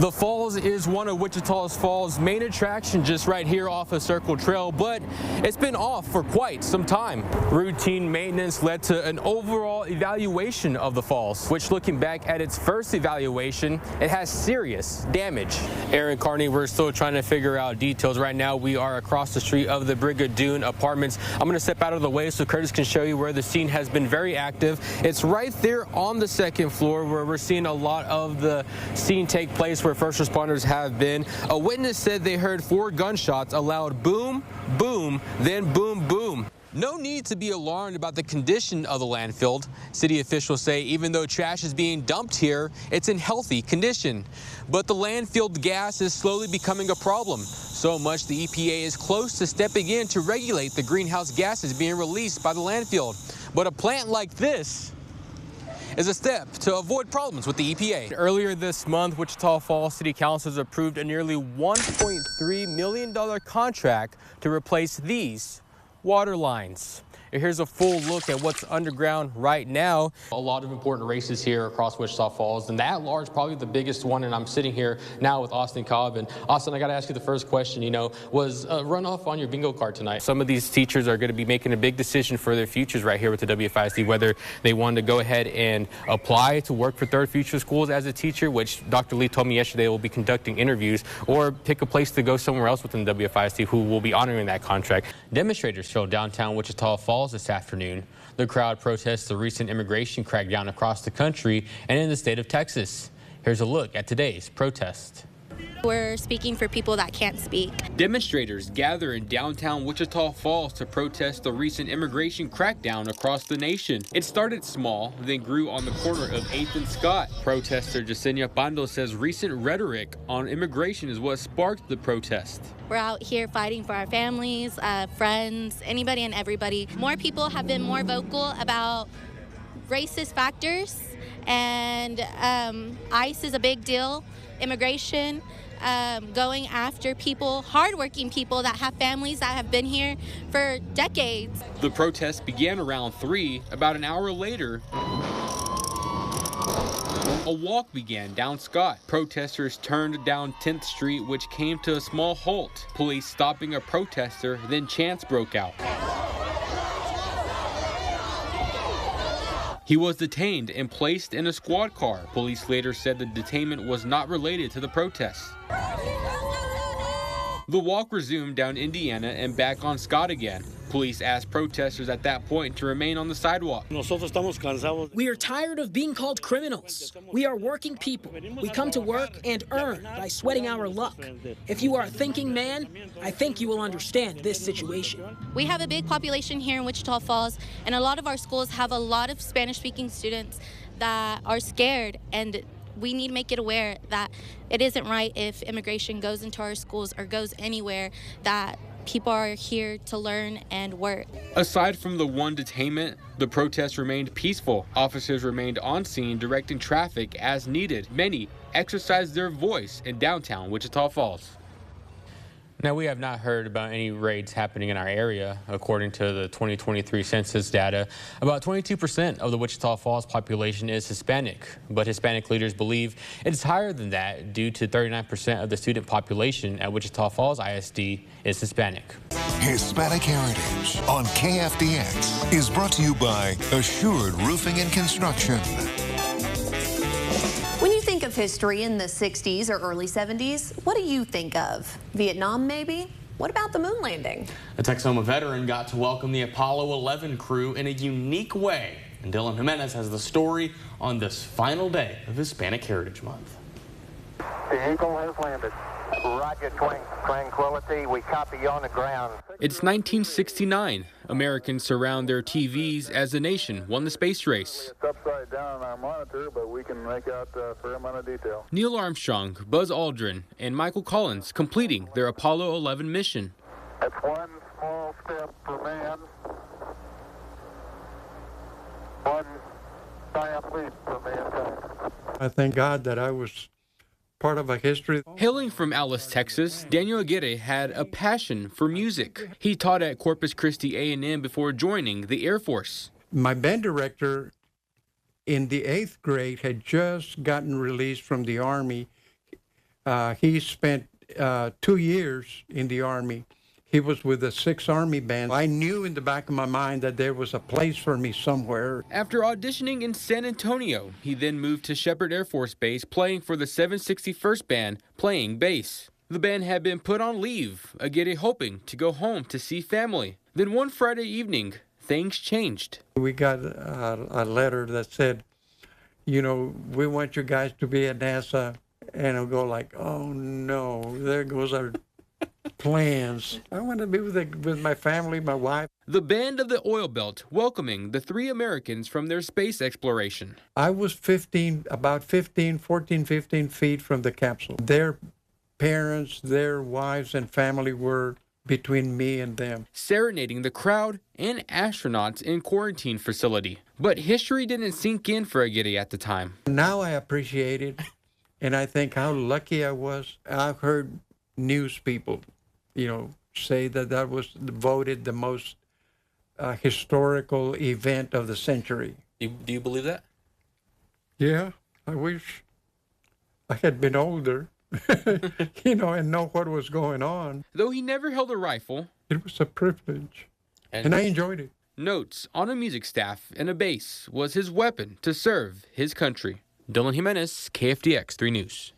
The falls is one of Wichita Falls' main attractions just right here off of Circle Trail, but it's been off for quite some time. Routine maintenance led to an overall evaluation of the falls, which, looking back at its first evaluation, it has serious damage. Aaron Carney, we're still trying to figure out details. Right now, we are across the street of the Brigadoon Apartments. I'm going to step out of the way so Curtis can show you where the scene has been very active. It's right there on the second floor where we're seeing a lot of the scene take place, where first responders have been. A witness said they heard 4 gunshots, a loud boom, boom, then boom, boom. No need to be alarmed about the condition of the landfill. City officials say even though trash is being dumped here, it's in healthy condition. But the landfill gas is slowly becoming a problem. So much the EPA is close to stepping in to regulate the greenhouse gases being released by the landfill. But a plant like this is a step to avoid problems with the EPA. Earlier this month, Wichita Falls City Council has approved a nearly $1.3 million contract to replace these water lines. Here's a full look at what's underground right now. A lot of important races here across Wichita Falls, and that large, probably the biggest one. And I'm sitting here now with Austin Cobb. And Austin, I got to ask you the first question. Was runoff on your bingo card tonight? Some of these teachers are going to be making a big decision for their futures right here with the WFISD, whether they want to go ahead and apply to work for Third Future Schools as a teacher, which Dr. Lee told me yesterday will be conducting interviews, or pick a place to go somewhere else within the WFISD who will be honoring that contract. Demonstrators filled downtown Wichita Falls this afternoon. The crowd protests the recent immigration crackdown across the country and in the state of Texas. Here's a look at today's protest. We're speaking for people that can't speak. Demonstrators gather in downtown Wichita Falls to protest the recent immigration crackdown across the nation. It started small, then grew on the corner of 8th and Scott. Protester Jasenia Pando says recent rhetoric on immigration is what sparked the protest. We're out here fighting for our families, friends, anybody and everybody. More people have been more vocal about racist factors, and ICE is a big deal. Immigration, going after people, hardworking people that have families that have been here for decades. The protest began around 3. About an hour later, a walk began down Scott. Protesters turned down 10th Street, which came to a small halt. Police stopping a protester, then chants broke out. He was detained and placed in a squad car. Police later said the detainment was not related to the protests. The walk resumed down Indiana and back on Scott again. Police asked protesters at that point to remain on the sidewalk. We are tired of being called criminals. We are working people. We come to work and earn by sweating our luck. If you are a thinking man, I think you will understand this situation. We have a big population here in Wichita Falls, and a lot of our schools have a lot of Spanish-speaking students that are scared, and we need to make it aware that it isn't right if immigration goes into our schools or goes anywhere, that people are here to learn and work. Aside from the one detainment, the protests remained peaceful. Officers remained on scene directing traffic as needed. Many exercised their voice in downtown Wichita Falls. Now, we have not heard about any raids happening in our area. According to the 2023 census data, about 22% of the Wichita Falls population is Hispanic, but Hispanic leaders believe it's higher than that due to 39% of the student population at Wichita Falls ISD is Hispanic. Hispanic Heritage on KFDX is brought to you by Assured Roofing and Construction. When you think of history in the 60s or early 70s, what do you think of? Vietnam, maybe? What about the moon landing? A Texoma veteran got to welcome the Apollo 11 crew in a unique way. And Dylan Jimenez has the story on this final day of Hispanic Heritage Month. The Eagle has landed. Roger, Tranquility. We copy you on the ground. It's 1969. Americans surround their TVs as the nation won the space race. It's upside down on our monitor, but we can make out a fair amount of detail. Neil Armstrong, Buzz Aldrin, and Michael Collins completing their Apollo 11 mission. It's one small step for man, one giant leap for mankind. I thank God that I was part of a history. Hailing from Alice, Texas, Daniel Aguirre had a passion for music. He taught at Corpus Christi A&M before joining the Air Force. My band director in the 8th grade had just gotten released from the Army. He spent 2 years in the Army. He was with the 6th Army Band. I knew in the back of my mind that there was a place for me somewhere. After auditioning in San Antonio, he then moved to Shepherd Air Force Base, playing for the 761st Band, playing bass. The band had been put on leave, Aguirre hoping to go home to see family. Then one Friday evening, things changed. We got a letter that said, you know, we want you guys to be at NASA. And I'll go like, oh no, there goes our plans. I want to be with my family, my wife. The band of the oil belt welcoming the 3 Americans from their space exploration. I was 14, 15 feet from the capsule. Their parents, their wives and family were between me and them. Serenading the crowd and astronauts in quarantine facility. But history didn't sink in for Aguirre at the time. Now I appreciate it. And I think how lucky I was. I've heard news people, you know, say that was voted the most historical event of the century. Do you believe that? Yeah, I wish I had been older, you know, and know what was going on. Though he never held a rifle. It was a privilege, and I enjoyed it. Notes on a music staff and a bass was his weapon to serve his country. Dylan Jimenez, KFDX 3 News.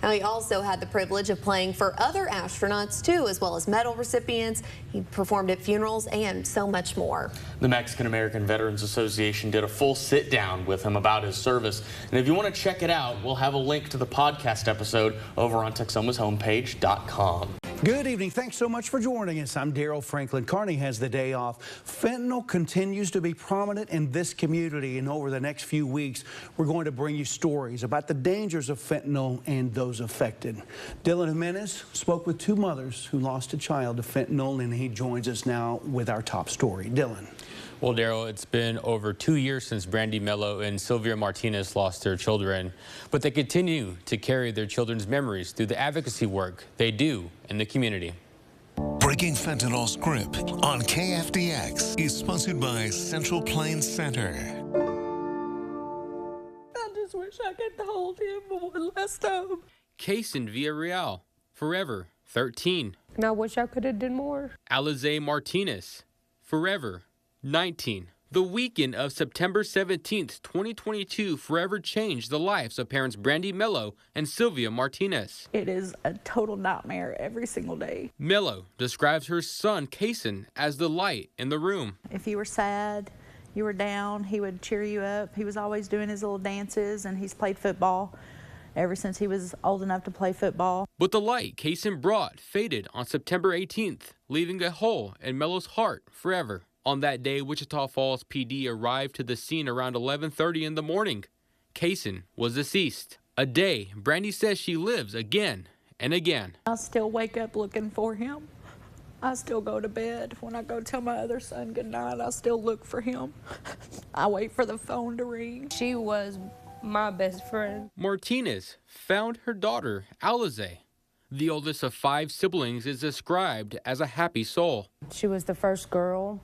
Now, he also had the privilege of playing for other astronauts, too, as well as medal recipients. He performed at funerals and so much more. The Mexican-American Veterans Association did a full sit-down with him about his service. And if you want to check it out, we'll have a link to the podcast episode over on TexomasHomepage.com. Good evening. Thanks so much for joining us. I'm Daryl Franklin. Carney has the day off. Fentanyl continues to be prominent in this community, and over the next few weeks, we're going to bring you stories about the dangers of fentanyl and those affected. Dylan Jimenez spoke with 2 mothers who lost a child to fentanyl, and he joins us now with our top story. Dylan. Well, Daryl, it's been over 2 years since Brandy Mello and Sylvia Martinez lost their children, but they continue to carry their children's memories through the advocacy work they do in the community. Breaking Fentanyl's grip on KFDX is sponsored by Central Plains Center. I just wish I could hold him one last time. Kaysen Villarreal, forever 13. And I wish I could have done more. Alize Martinez, forever 19. The weekend of September 17th, 2022 forever changed the lives of parents Brandy Mello and Sylvia Martinez. It is a total nightmare every single day. Mello describes her son, Kaysen, as the light in the room. If you were sad, you were down, he would cheer you up. He was always doing his little dances, and he's played football ever since he was old enough to play football. But the light Kaysen brought faded on September 18th, leaving a hole in Mello's heart forever. On that day, Wichita Falls PD arrived to the scene around 11:30 in the morning. Kaysen was deceased. A day Brandy says she lives again and again. I still wake up looking for him. I still go to bed. When I go tell my other son goodnight, I still look for him. I wait for the phone to ring. She was my best friend. Martinez found her daughter, Alize. The oldest of 5 siblings is described as a happy soul. She was the first girl.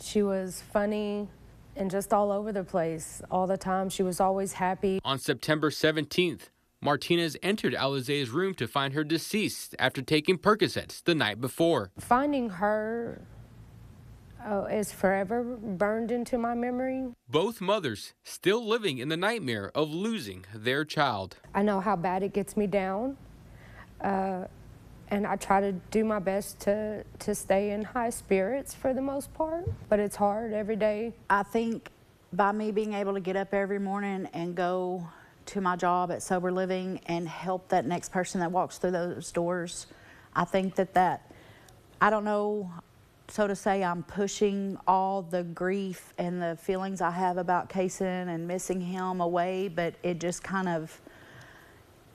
She was funny and just all over the place all the time. She was always happy. On September 17th, Martinez entered Alize's room to find her deceased after taking Percocets the night before. Finding her is forever burned into my memory. Both mothers still living in the nightmare of losing their child. I know how bad it gets me down. And I try to do my best to stay in high spirits for the most part, but it's hard every day. I think by me being able to get up every morning and go to my job at Sober Living and help that next person that walks through those doors, I think that I don't know, so to say, I'm pushing all the grief and the feelings I have about Kaysen and missing him away, but it just kind of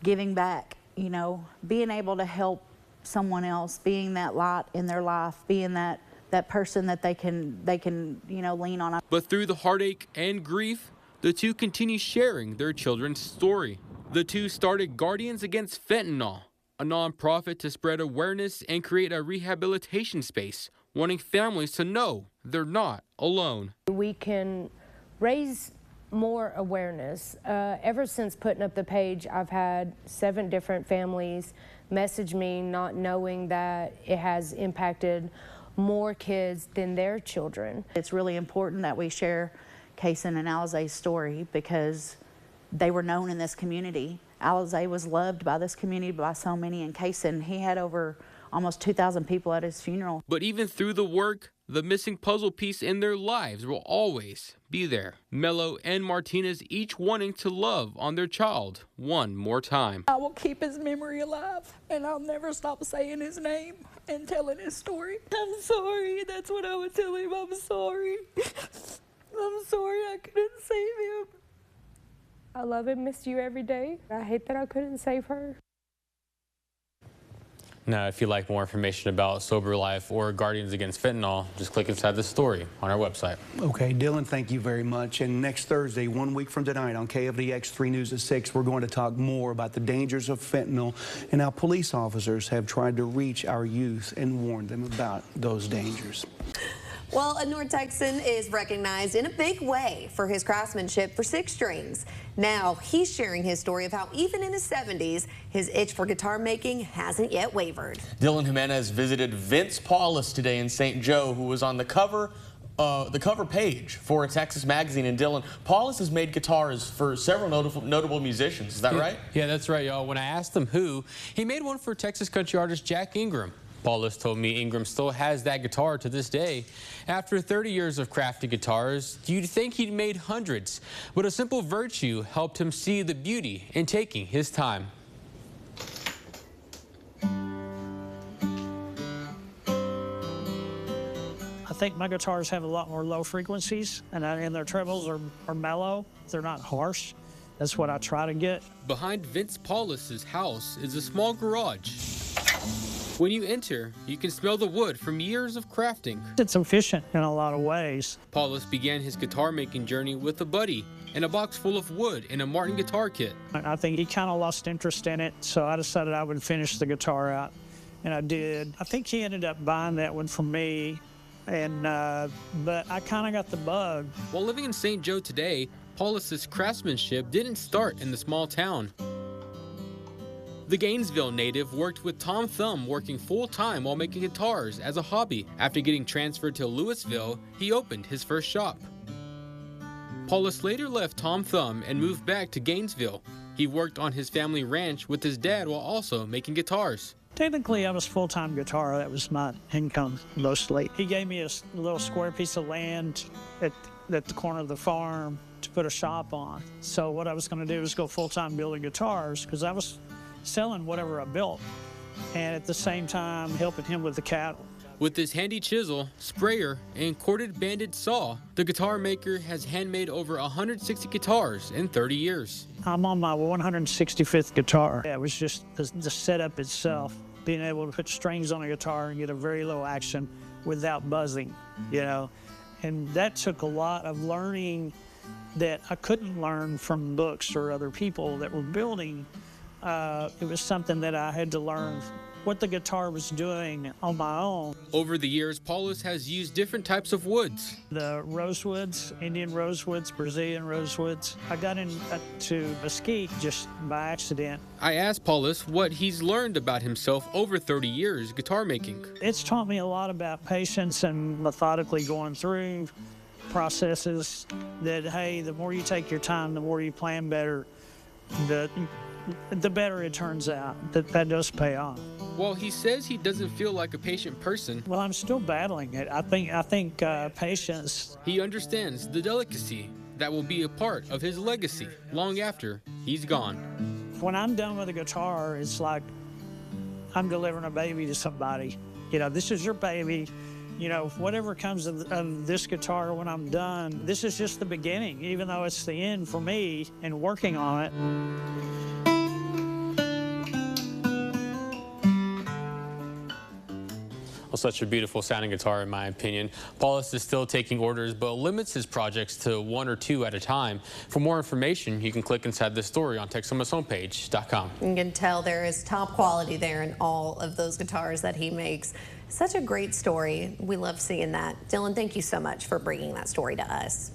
giving back, you know, being able to help someone else, being that light in their life, being that person that they can you know, lean on. But through the heartache and grief, the two continue sharing their children's story. The two started Guardians Against Fentanyl, a nonprofit to spread awareness and create a rehabilitation space, wanting families to know they're not alone. We can raise more awareness. Ever since putting up the page, I've had 7 different families message me not knowing that it has impacted more kids than their children. It's really important that we share Kaysen and Alizé's story because they were known in this community. Alizé was loved by this community by so many, and Kaysen, he had over almost 2,000 people at his funeral. But even through the work, the missing puzzle piece in their lives will always be there. Mello and Martinez each wanting to love on their child one more time. I will keep his memory alive, and I'll never stop saying his name and telling his story. I'm sorry. That's what I would tell him. I'm sorry. I'm sorry I couldn't save him. I love and miss you every day. I hate that I couldn't save her. Now, if you'd like more information about Sober Life or Guardians Against Fentanyl, just click inside the story on our website. Okay, Dylan, thank you very much. And next Thursday, 1 week from tonight on KFDX 3 News at 6, we're going to talk more about the dangers of fentanyl and how police officers have tried to reach our youth and warn them about those dangers. Well, a North Texan is recognized in a big way for his craftsmanship for 6 strings. Now he's sharing his story of how even in his 70s, his itch for guitar making hasn't yet wavered. Dylan Jimenez visited Vince Pawless today in St. Joe, who was on the cover page for a Texas magazine. And Dylan, Pawless has made guitars for several notable musicians. Is that right? Yeah, that's right, y'all. When I asked him who, he made one for Texas country artist Jack Ingram. Pawless told me Ingram still has that guitar to this day. After 30 years of crafting guitars, you'd think he'd made hundreds, but a simple virtue helped him see the beauty in taking his time. I think my guitars have a lot more low frequencies, and their trebles are mellow. They're not harsh. That's what I try to get. Behind Vince Pawless's house is a small garage. When you enter, you can smell the wood from years of crafting. It's efficient in a lot of ways. Pawless began his guitar making journey with a buddy and a box full of wood and a Martin guitar kit. I think he kind of lost interest in it, so I decided I would finish the guitar out, and I did. I think he ended up buying that one from me, and but I kind of got the bug. While living in St. Joe today, Pawless's craftsmanship didn't start in the small town. The Gainesville native worked with Tom Thumb, working full-time while making guitars as a hobby. After getting transferred to Louisville, he opened his first shop. Pawless later left Tom Thumb and moved back to Gainesville. He worked on his family ranch with his dad while also making guitars. Technically, I was full-time guitar. That was my income mostly. He gave me a little square piece of land at the corner of the farm to put a shop on. So what I was going to do was go full-time building guitars, because I was selling whatever I built, and at the same time helping him with the cattle. With his handy chisel, sprayer, and corded banded saw, the guitar maker has handmade over 160 guitars in 30 years. I'm on my 165th guitar. It was just the setup itself, being able to put strings on a guitar and get a very low action without buzzing, you know. And that took a lot of learning that I couldn't learn from books or other people that were building. It was something that I had to learn what the guitar was doing on my own. Over the years, Pawless has used different types of woods. The rosewoods, Indian rosewoods, Brazilian rosewoods. I got into mesquite just by accident. I asked Pawless what he's learned about himself over 30 years guitar making. It's taught me a lot about patience and methodically going through processes that, hey, the more you take your time, the more you plan better, the better it turns out. That does pay off. While he says he doesn't feel like a patient person, well, I'm still battling it. I think patience. He understands the delicacy that will be a part of his legacy long after he's gone. When I'm done with a guitar, it's like I'm delivering a baby to somebody. You know, this is your baby. You know, whatever comes of this guitar when I'm done, this is just the beginning, even though it's the end for me and working on it. Well, such a beautiful sounding guitar, in my opinion. Pawless is still taking orders, but limits his projects to 1 or 2 at a time. For more information, you can click inside the story on TexasHomepage.com. You can tell there is top quality there in all of those guitars that he makes. Such a great story. We love seeing that. Dylan, thank you so much for bringing that story to us.